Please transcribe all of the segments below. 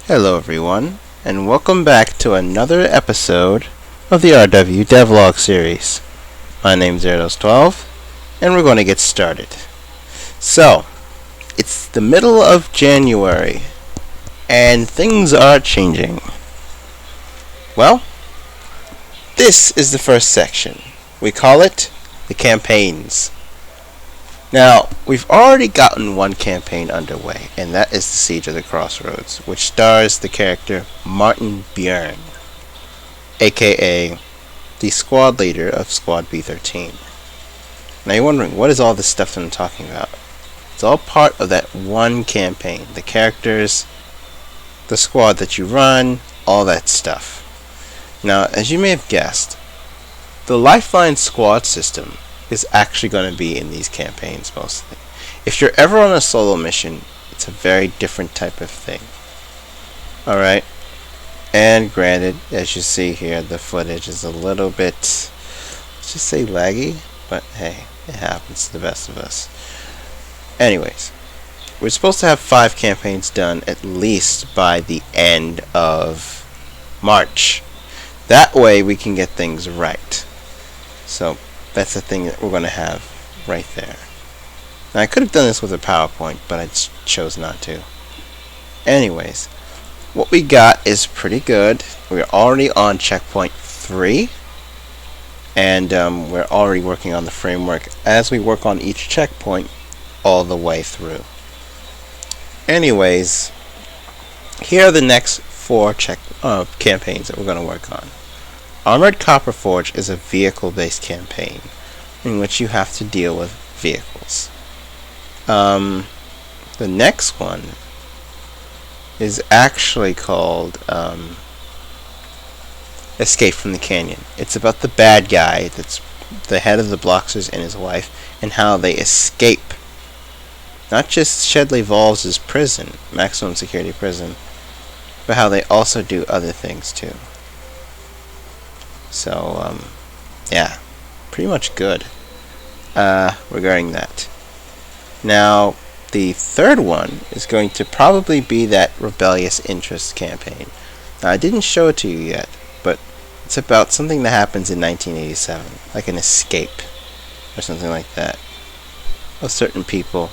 Hello everyone, and welcome back to another episode of the RW Devlog series. My name's RW12, and we're going to get started. So, it's the middle of January, and things are changing. Well, this is the first section. We call it the campaigns. Now, we've already gotten one campaign underway, and that is the Siege of the Crossroads, which stars the character Martin Björn, aka the squad leader of Squad B13. Now you're wondering, what is all this stuff that I'm talking about? It's all part of that one campaign. The characters, the squad that you run, all that stuff. Now, as you may have guessed, the Lifeline squad system is actually going to be in these campaigns mostly. If you're ever on a solo mission, it's a very different type of thing. Alright? And granted, as you see here, the footage is a little bit, let's just say laggy, but hey, it happens to the best of us. Anyways, we're supposed to have 5 campaigns done at least by the end of March. That way we can get things right. So, that's the thing that we're going to have right there. Now, I could have done this with a PowerPoint, but I chose not to. Anyways, what we got is pretty good. We're already on checkpoint 3, and we're already working on the framework as we work on each checkpoint all the way through. Anyways, here are the next 4 campaigns that we're going to work on. Armored Copperforge is a vehicle-based campaign in which you have to deal with vehicles. The next one is actually called Escape from the Canyon. It's about the bad guy that's the head of the Bloxers and his wife and how they escape not just Shedley Valves' prison, maximum security prison, but how they also do other things too. So, yeah, pretty much good regarding that. Now, the third one is going to probably be that Rebellious Interest campaign. Now, I didn't show it to you yet, but it's about something that happens in 1987, like an escape or something like that of certain people.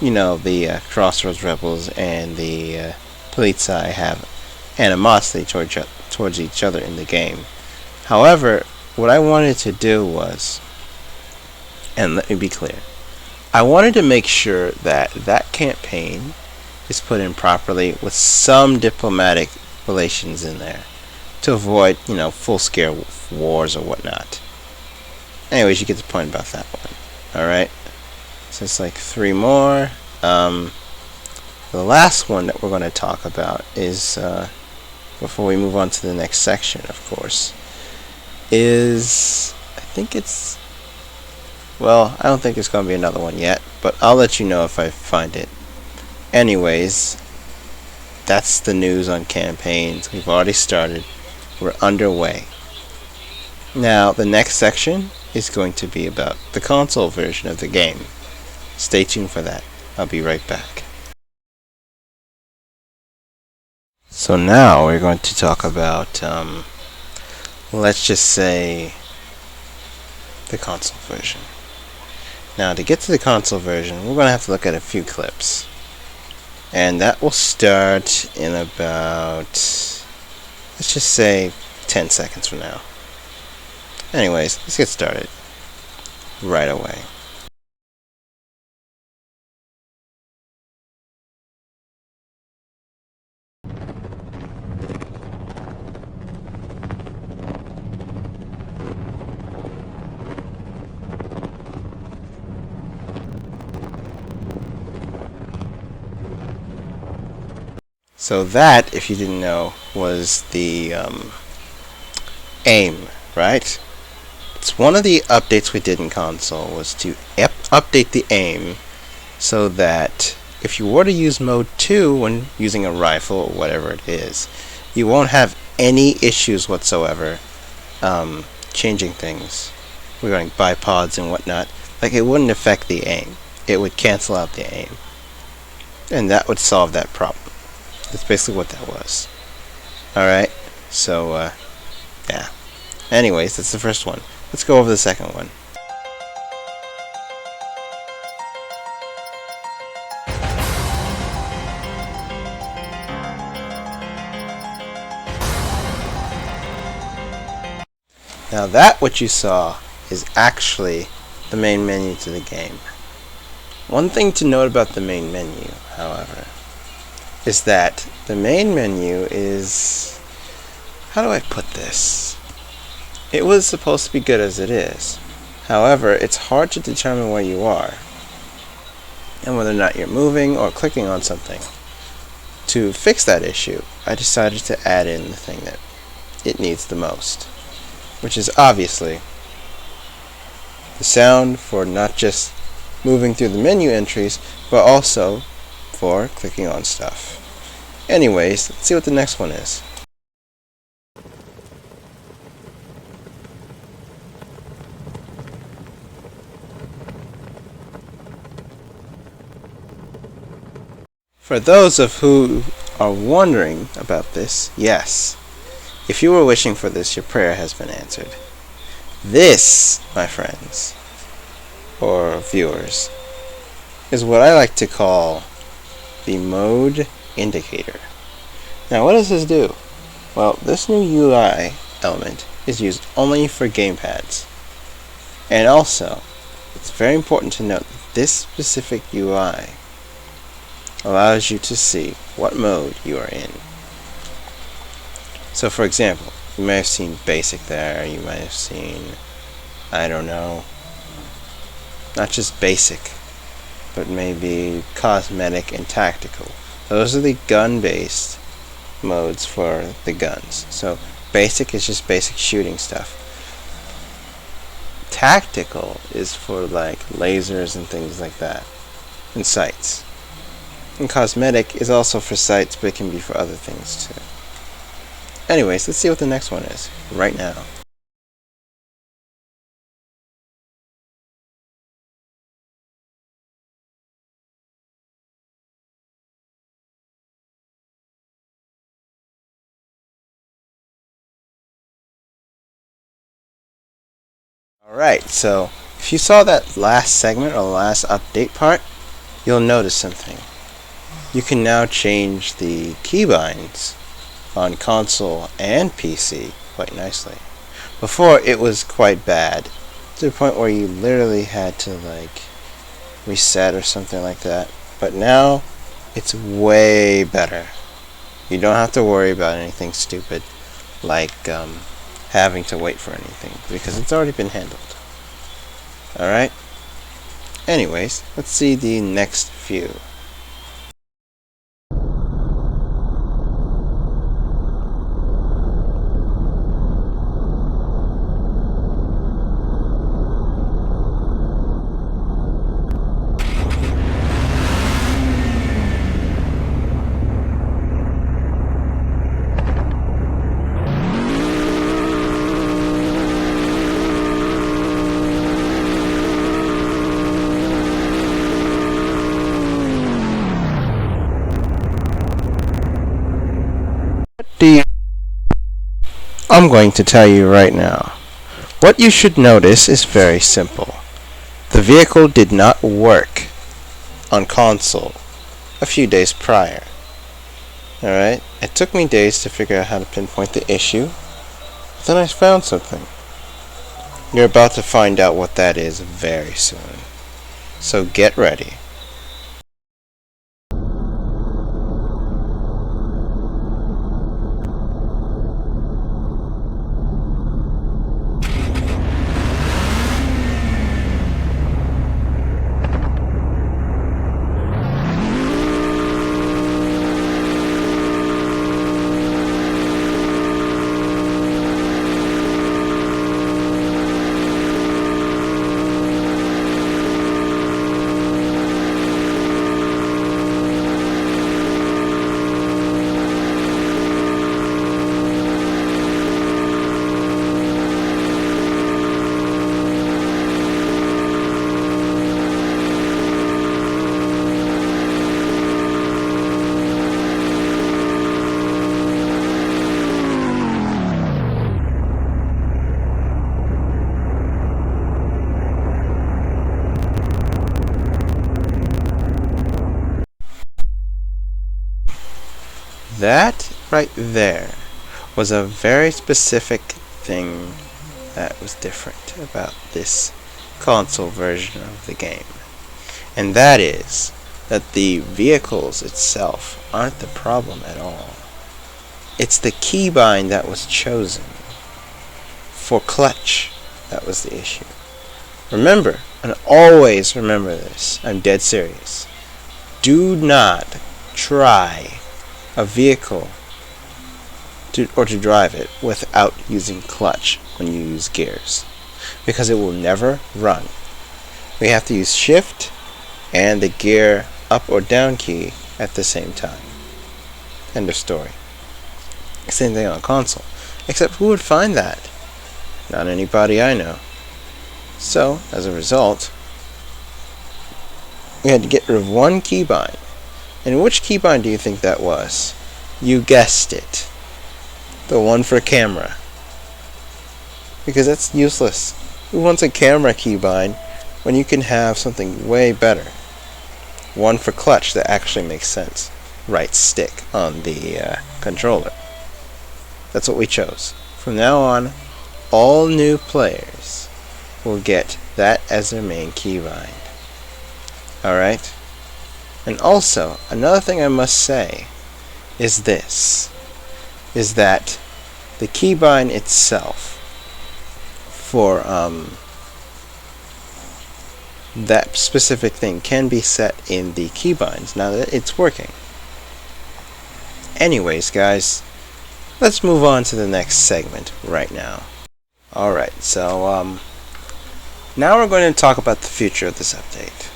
You know, the Crossroads Rebels and the Polizei have animosity towards each other in the game. However, what I wanted to do was, and let me be clear, I wanted to make sure that that campaign is put in properly with some diplomatic relations in there to avoid, you know, full-scale wars or whatnot. Anyways, you get the point about that one. Alright? So it's like 3 more. The last one that we're going to talk about is, before we move on to the next section, of course, is, I think it's, well, I don't think there's going to be another one yet, but I'll let you know if I find it. Anyways, that's the news on campaigns. We've already started. We're underway. Now, the next section is going to be about the console version of the game. Stay tuned for that. I'll be right back. So now we're going to talk about, let's just say, the console version. Now, to get to the console version, we're going to have to look at a few clips. And that will start in about, let's just say, 10 seconds from now. Anyways, let's get started right away. So that, if you didn't know, was the aim, right? It's one of the updates we did in console was to update the aim so that if you were to use mode 2 when using a rifle or whatever it is, you won't have any issues whatsoever changing things regarding bipods and whatnot. Like, it wouldn't affect the aim. It would cancel out the aim. And that would solve that problem. That's basically what that was. Alright, so, yeah. Anyways, that's the first one. Let's go over the second one. Now that what you saw is actually the main menu to the game. One thing to note about the main menu, however, is that the main menu is... how do I put this? It was supposed to be good as it is. However, it's hard to determine where you are and whether or not you're moving or clicking on something. To fix that issue, I decided to add in the thing that it needs the most, which is obviously the sound for not just moving through the menu entries, but also for clicking on stuff. Anyways, let's see what the next one is. For those of who are wondering about this, yes, if you were wishing for this, your prayer has been answered. This, my friends, or viewers, is what I like to call the mode indicator. Now, what does this do? Well, this new UI element is used only for gamepads. And also, it's very important to note that this specific UI allows you to see what mode you are in. So for example, you may have seen basic there, you might have seen, I don't know, not just basic, but maybe cosmetic and tactical. Those are the gun-based modes for the guns. So basic is just basic shooting stuff. Tactical is for like lasers and things like that, and sights. And cosmetic is also for sights, but it can be for other things too. Anyways, let's see what the next one is, right now. Alright, so if you saw that last segment or last update part, you'll notice something. You can now change the keybinds on console and PC quite nicely. Before, it was quite bad, to the point where you literally had to like reset or something like that. But now, it's way better. You don't have to worry about anything stupid like having to wait for anything, because it's already been handled. Alright? Anyways, let's see the next few. I'm going to tell you right now. What you should notice is very simple. The vehicle did not work on console a few days prior. Alright? It took me days to figure out how to pinpoint the issue, but then I found something. You're about to find out what that is very soon. So get ready. that right there was a very specific thing that was different about this console version of the game. And that is that the vehicles itself aren't the problem at all. It's the keybind that was chosen for clutch that was the issue. Remember, and always remember this, I'm dead serious. Do not try a vehicle to drive it without using clutch when you use gears, because it will never run. We have to use shift and the gear up or down key at the same time. End of story. Same thing on a console, except who would find that? Not anybody I know. So, as a result, we had to get rid of one keybind. And which keybind do you think that was? You guessed it. The one for camera. Because that's useless. Who wants a camera keybind when you can have something way better? One for clutch that actually makes sense. Right stick on the controller. That's what we chose. From now on, all new players will get that as their main keybind. Alright? And also, another thing I must say is this, is that the keybind itself for that specific thing can be set in the keybinds now that it's working. Anyways, guys, let's move on to the next segment right now. Alright, so now we're going to talk about the future of this update.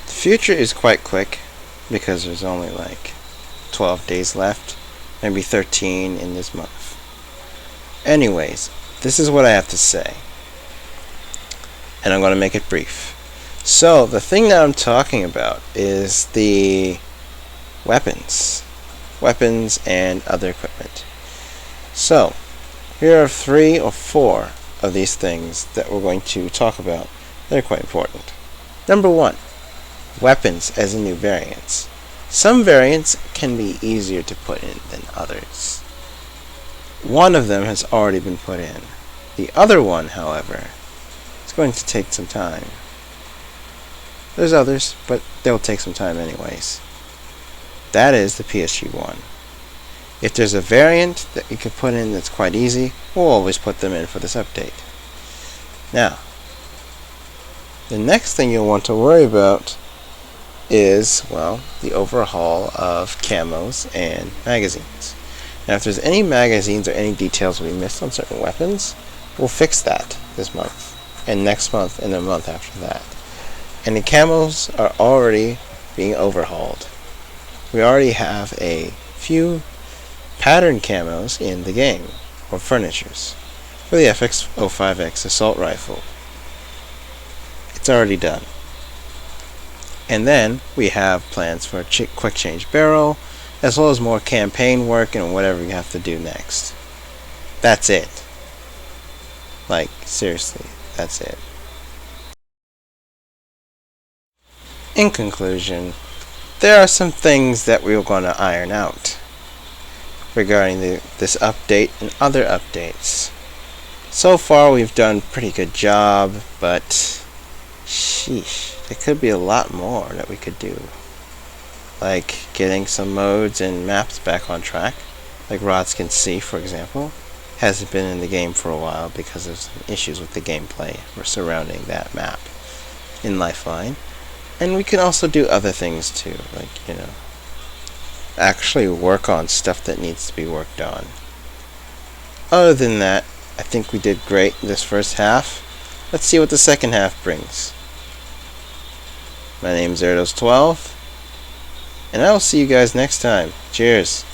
The future is quite quick because there's only like 12 days left, maybe 13 in this month. Anyways, this is what I have to say, and I'm going to make it brief. So, the thing that I'm talking about is the weapons and other equipment. So, here are 3 or 4 of these things that we're going to talk about that are quite important. Number 1, weapons as a new variants. Some variants can be easier to put in than others. One of them has already been put in. The other one, however, is going to take some time. There's others, but they'll take some time anyways. That is the PSG-1. If there's a variant that you can put in that's quite easy, we'll always put them in for this update. Now, the next thing you'll want to worry about is, well, the overhaul of camos and magazines. Now, if there's any magazines or any details we missed on certain weapons, we'll fix that this month, and next month, and the month after that. And the camos are already being overhauled. We already have a few pattern camos in the game, or furnitures, for the FX05X assault rifle. It's already done. And then we have plans for a quick change barrel, as well as more campaign work and whatever you have to do next. That's it. Like, seriously, that's it. In conclusion, there are some things that we're going to iron out regarding this update and other updates. So far we've done a pretty good job, but sheesh, there could be a lot more that we could do. Like getting some modes and maps back on track, like Rods Can See, for example. Hasn't been in the game for a while because of some issues with the gameplay surrounding that map in Lifeline. And we can also do other things too, like, actually work on stuff that needs to be worked on. Other than that, I think we did great in this first half. Let's see what the second half brings. My name's Erdos12, and I will see you guys next time. Cheers.